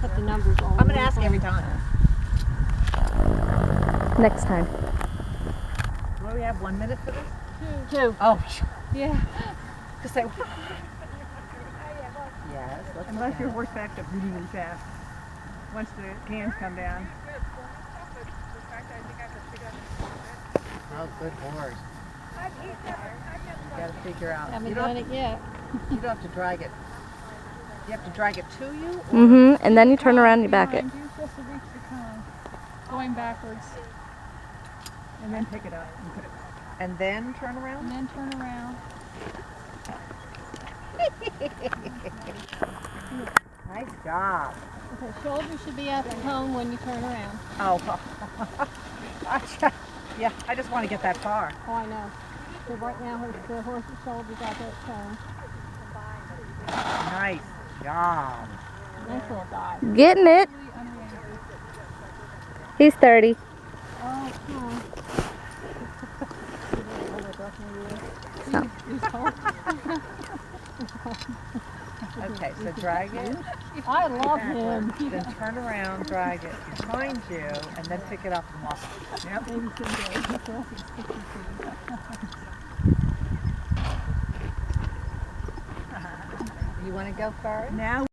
put the numbers on. I'm going to ask every time. Next time. Will we have 1 minute for this? Two. Oh, Yeah. to say what? Yes, let's Unless look your at horse backs up really, really fast. Once the cans come down. it. Oh, good horse. You got to figure out. Haven't You done don't, it yet. you don't have to drag it. You have to drag it to you? Or Mm-hmm. And then you turn around and you back it. Behind you, just to reach the cone. Going backwards. And then pick it up and put it back. And then turn around? And then turn around. Nice job. Okay, shoulders should be at the cone when you turn around. Oh, yeah, I just want to get that far. Oh, I know. So right now, the horse's shoulders at that cone. Nice job. Nice little dive. Getting it. He's 30. Oh, come So. Okay, so drag it, I love him. then turn around, drag it behind you, and then pick it up and walk. Yep. Maybe someday. You want to go first? Now